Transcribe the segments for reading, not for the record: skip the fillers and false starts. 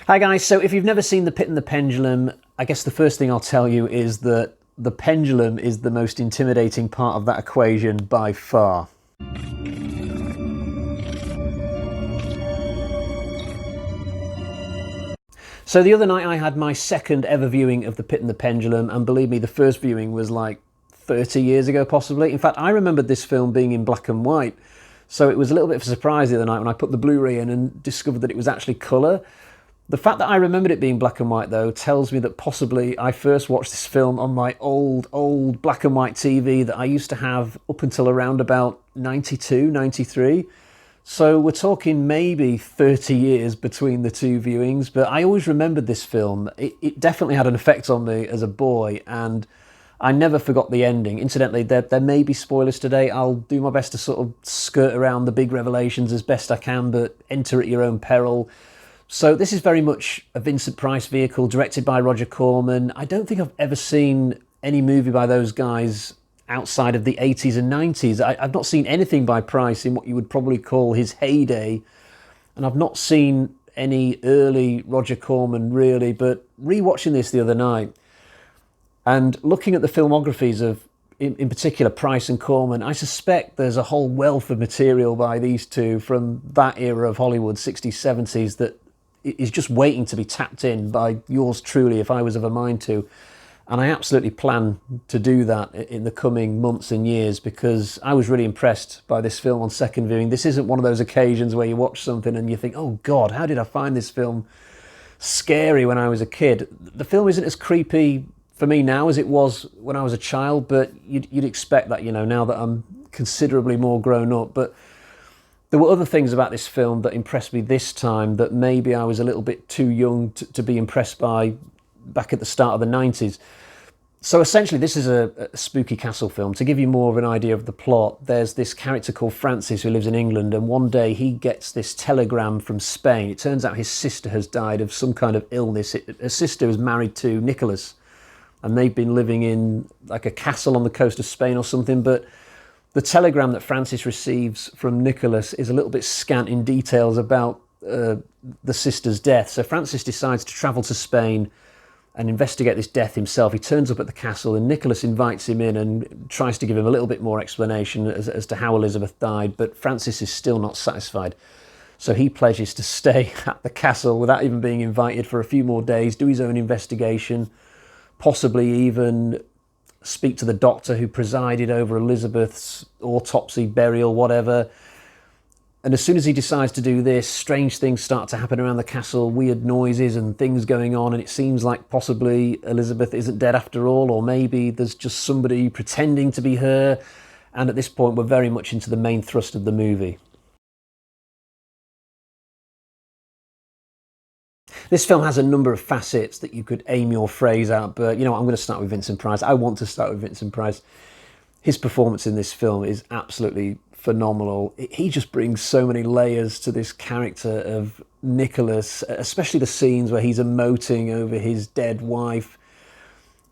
Hi guys, so if you've never seen The Pit and the Pendulum, I guess the first thing I'll tell you is that the pendulum is the most intimidating part of that equation by far. So the other night I had my second ever viewing of The Pit and the Pendulum, and believe me, the first viewing was like 30 years ago possibly. In fact, I remembered this film being in black and white, so it was a little bit of a surprise the other night when I put the Blu-ray in and discovered that it was actually colour. The fact that I remembered it being black and white, though, tells me that possibly I first watched this film on my old black and white TV that I used to have up until around about 92, 93. So we're talking maybe 30 years between the two viewings, but I always remembered this film. It definitely had an effect on me as a boy, and I never forgot the ending. Incidentally, there may be spoilers today. I'll do my best to sort of skirt around the big revelations as best I can, but enter at your own peril. So this is very much a Vincent Price vehicle, directed by Roger Corman. I don't think I've ever seen any movie by those guys outside of the 80s and 90s. I've not seen anything by Price in what you would probably call his heyday, and I've not seen any early Roger Corman really, but rewatching this the other night and looking at the filmographies of, in particular, Price and Corman, I suspect there's a whole wealth of material by these two from that era of Hollywood, 60s, 70s, that is just waiting to be tapped in by yours truly if I was of a mind to. And I absolutely plan to do that in the coming months and years, because I was really impressed by this film on second viewing. This isn't one of those occasions where you watch something and you think, oh God, how did I find this film scary when I was a kid? The film isn't as creepy for me now as it was when I was a child, but you'd expect that, you know, now that I'm considerably more grown up. But there were other things about this film that impressed me this time that maybe I was a little bit too young to be impressed by back at the start of the 90s. So essentially this is a spooky castle film. To give you more of an idea of the plot, there's this character called Francis who lives in England, and one day he gets this telegram from Spain. It turns out his sister has died of some kind of illness. Her sister is married to Nicholas, and they've been living in like a castle on the coast of Spain or something, but the telegram that Francis receives from Nicholas is a little bit scant in details about the sister's death. So Francis decides to travel to Spain and investigate this death himself. He turns up at the castle and Nicholas invites him in and tries to give him a little bit more explanation as to how Elizabeth died, but Francis is still not satisfied. So he pledges to stay at the castle without even being invited for a few more days, do his own investigation, possibly even speak to the doctor who presided over Elizabeth's autopsy, burial, whatever. And as soon as he decides to do this, strange things start to happen around the castle, weird noises and things going on, and it seems like possibly Elizabeth isn't dead after all, or maybe there's just somebody pretending to be her. And at this point, we're very much into the main thrust of the movie. This film has a number of facets that you could aim your phrase at, but you know what, I'm going to start with Vincent Price. I want to start with Vincent Price. His performance in this film is absolutely phenomenal. He just brings so many layers to this character of Nicholas, especially the scenes where he's emoting over his dead wife.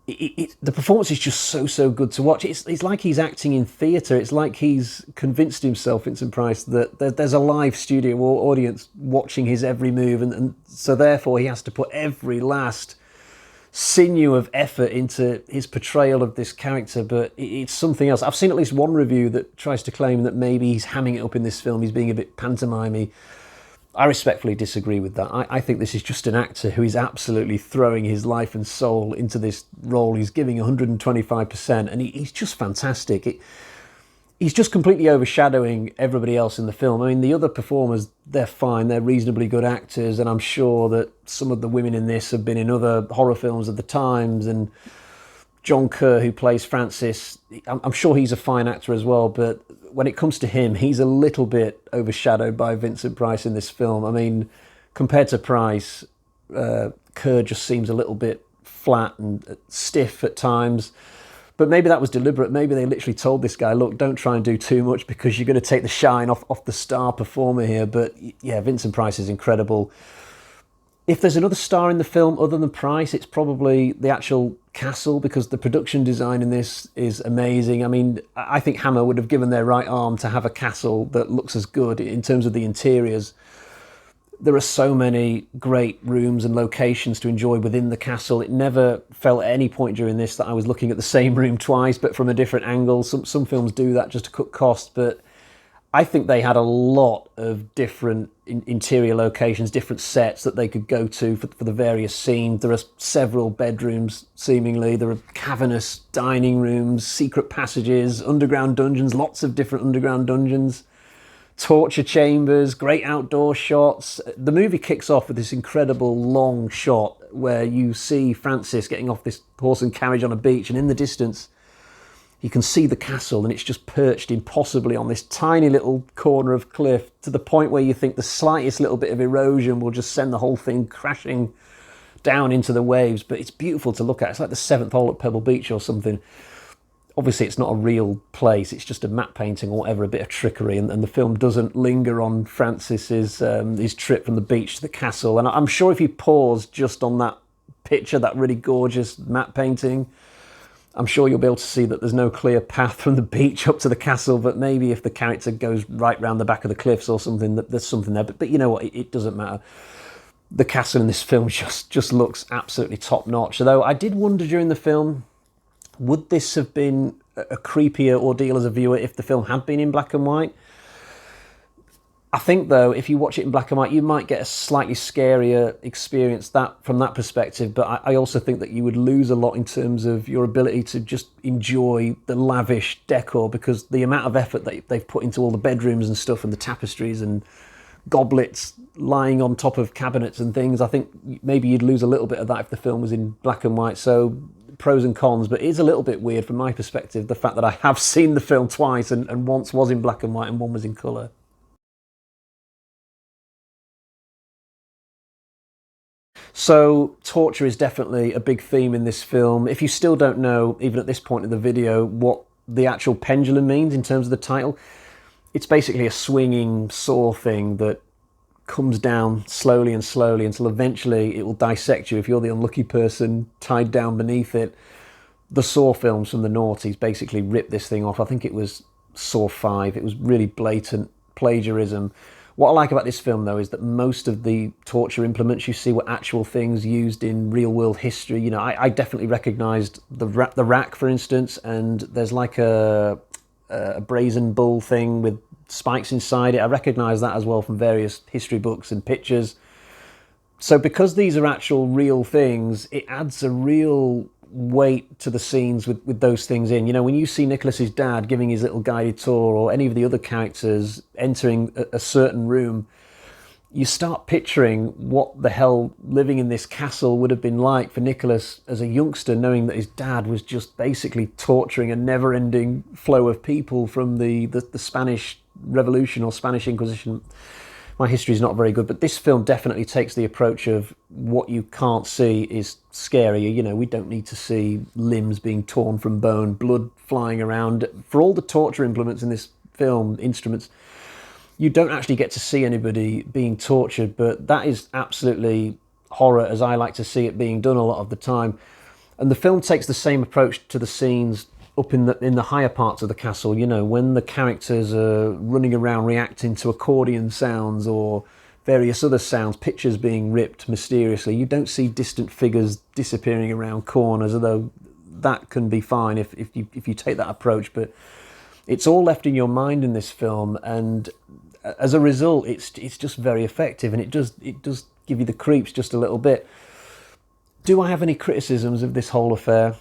The performance is just so good to watch. It's like he's acting in theatre. It's like he's convinced himself, Vincent Price, that there's a live studio audience watching his every move, and so therefore he has to put every last sinew of effort into his portrayal of this character. But it's something else. I've seen at least one review that tries to claim that maybe he's hamming it up in this film. He's being a bit pantomimey. I respectfully disagree with that. I think this is just an actor who is absolutely throwing his life and soul into this role. He's giving 125%, and he's just fantastic. He's just completely overshadowing everybody else in the film. I mean, the other performers, they're fine. They're reasonably good actors, and I'm sure that some of the women in this have been in other horror films of the times, and John Kerr, who plays Francis, I'm sure he's a fine actor as well, but when it comes to him, he's a little bit overshadowed by Vincent Price in this film. I mean, compared to Price, Kerr just seems a little bit flat and stiff at times. But maybe that was deliberate. Maybe they literally told this guy, look, don't try and do too much because you're going to take the shine off the star performer here. But yeah, Vincent Price is incredible. If there's another star in the film other than Price, it's probably the actual castle, because the production design in this is amazing. I mean, I think Hammer would have given their right arm to have a castle that looks as good in terms of the interiors. There are so many great rooms and locations to enjoy within the castle. It never felt at any point during this that I was looking at the same room twice, but from a different angle. Some films do that just to cut cost, but I think they had a lot of different interior locations, different sets that they could go to for the various scenes. There are several bedrooms, seemingly. There are cavernous dining rooms, secret passages, underground dungeons, lots of different underground dungeons, torture chambers, great outdoor shots. The movie kicks off with this incredible long shot where you see Francis getting off this horse and carriage on a beach, and in the distance you can see the castle, and it's just perched impossibly on this tiny little corner of cliff, to the point where you think the slightest little bit of erosion will just send the whole thing crashing down into the waves. But it's beautiful to look at. It's like the seventh hole at Pebble Beach or something. Obviously it's not a real place, it's just a matte painting or whatever, a bit of trickery, and the film doesn't linger on Francis's his trip from the beach to the castle. And I'm sure if you pause just on that picture, that really gorgeous matte painting, I'm sure you'll be able to see that there's no clear path from the beach up to the castle, but maybe if the character goes right round the back of the cliffs or something, there's something there. But you know what, it doesn't matter. The castle in this film just looks absolutely top-notch. Although I did wonder during the film, would this have been a creepier ordeal as a viewer if the film had been in black and white? I think, though, if you watch it in black and white, you might get a slightly scarier experience from that perspective. But I also think that you would lose a lot in terms of your ability to just enjoy the lavish decor, because the amount of effort that they've put into all the bedrooms and stuff, and the tapestries and goblets lying on top of cabinets and things, I think maybe you'd lose a little bit of that if the film was in black and white. So pros and cons, but it is a little bit weird from my perspective, the fact that I have seen the film twice, and once was in black and white and one was in colour. So torture is definitely a big theme in this film. If you still don't know, even at this point in the video, what the actual pendulum means in terms of the title, it's basically a swinging saw thing that comes down slowly and slowly until eventually it will dissect you if you're the unlucky person tied down beneath it. The Saw films from the noughties basically ripped this thing off. I think it was Saw 5. It was really blatant plagiarism. What I like about this film, though, is that most of the torture implements you see were actual things used in real-world history. You know, I definitely recognised the rack, for instance, and there's like a brazen bull thing with spikes inside it. I recognise that as well from various history books and pictures. So because these are actual real things, it adds a real weight to the scenes with those things in. You know, when you see Nicholas's dad giving his little guided tour, or any of the other characters entering a certain room, you start picturing what the hell living in this castle would have been like for Nicholas as a youngster, knowing that his dad was just basically torturing a never-ending flow of people from the Spanish Revolution or Spanish Inquisition. My history is not very good, but this film definitely takes the approach of what you can't see is scarier. You know, we don't need to see limbs being torn from bone, blood flying around. For all the torture implements in this film, instruments, you don't actually get to see anybody being tortured, but that is absolutely horror as I like to see it being done a lot of the time. And the film takes the same approach to the scenes up in the higher parts of the castle. You know, when the characters are running around reacting to accordion sounds or various other sounds, pictures being ripped mysteriously, you don't see distant figures disappearing around corners, although that can be fine if you take that approach. But it's all left in your mind in this film, and as a result, it's just very effective, and it does give you the creeps just a little bit. Do I have any criticisms of this whole affair?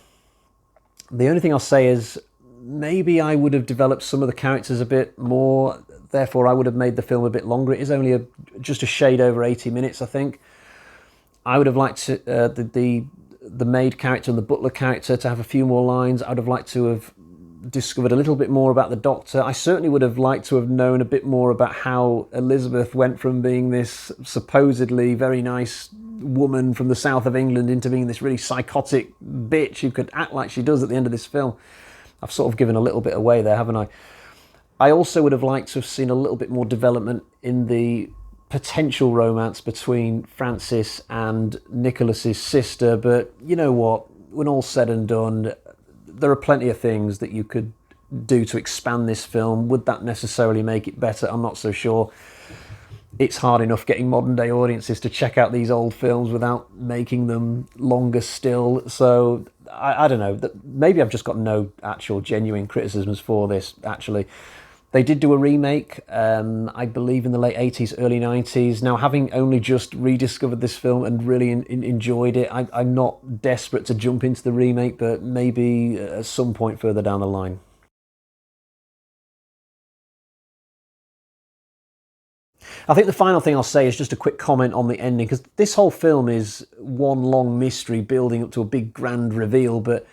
The only thing I'll say is maybe I would have developed some of the characters a bit more, therefore I would have made the film a bit longer. It is only just a shade over 80 minutes, I think. I would have liked the maid character and the butler character to have a few more lines. I would have liked to have discovered a little bit more about the doctor. I certainly would have liked to have known a bit more about how Elizabeth went from being this supposedly very nice woman from the south of England into being this really psychotic bitch who could act like she does at the end of this film. I've sort of given a little bit away there, haven't I? I also would have liked to have seen a little bit more development in the potential romance between Francis and Nicholas's sister, but you know what? When all's said and done, there are plenty of things that you could do to expand this film. Would that necessarily make it better? I'm not so sure. it's hard enough getting modern day audiences to check out these old films without making them longer still. So I don't know. Maybe I've just got no actual genuine criticisms for this, actually. They did do a remake, I believe in the late 80s, early 90s. Now, having only just rediscovered this film and really enjoyed it, I'm not desperate to jump into the remake, but maybe at some point further down the line. I think the final thing I'll say is just a quick comment on the ending, because this whole film is one long mystery building up to a big grand reveal, but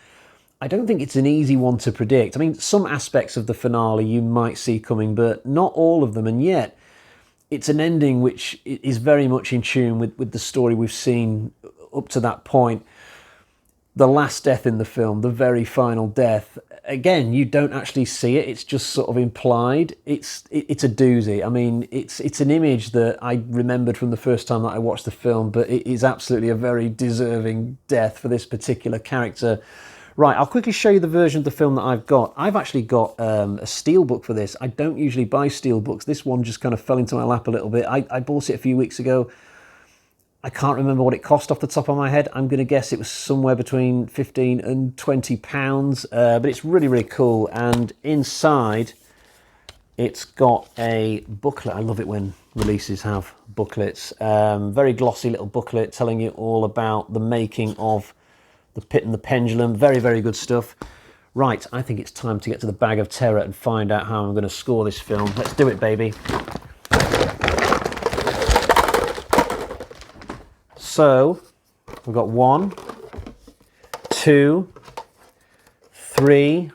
I don't think it's an easy one to predict. I mean, some aspects of the finale you might see coming, but not all of them, and yet it's an ending which is very much in tune with the story we've seen up to that point. The last death in the film, the very final death, again, you don't actually see it. It's just sort of implied. It's a doozy. I mean, it's an image that I remembered from the first time that I watched the film, but it is absolutely a very deserving death for this particular character. Right, I'll quickly show you the version of the film that I've got. I've actually got a steelbook for this. I don't usually buy steelbooks. This one just kind of fell into my lap a little bit. I bought it a few weeks ago. I can't remember what it cost off the top of my head. I'm going to guess it was somewhere between 15 and 20 pounds, but it's really, really cool. And inside, it's got a booklet. I love it when releases have booklets. Very glossy little booklet telling you all about the making of The Pit and the Pendulum. Very, very good stuff. Right, I think it's time to get to the bag of terror and find out how I'm going to score this film. Let's do it, baby. So, we've got 1, 2, 3,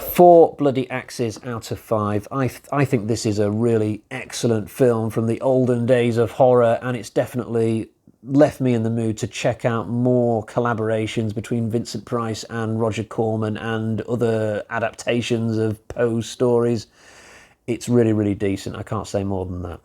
4 bloody axes out of 5. I think this is a really excellent film from the olden days of horror, and it's definitely left me in the mood to check out more collaborations between Vincent Price and Roger Corman and other adaptations of Poe's stories. It's really, really decent. I can't say more than that.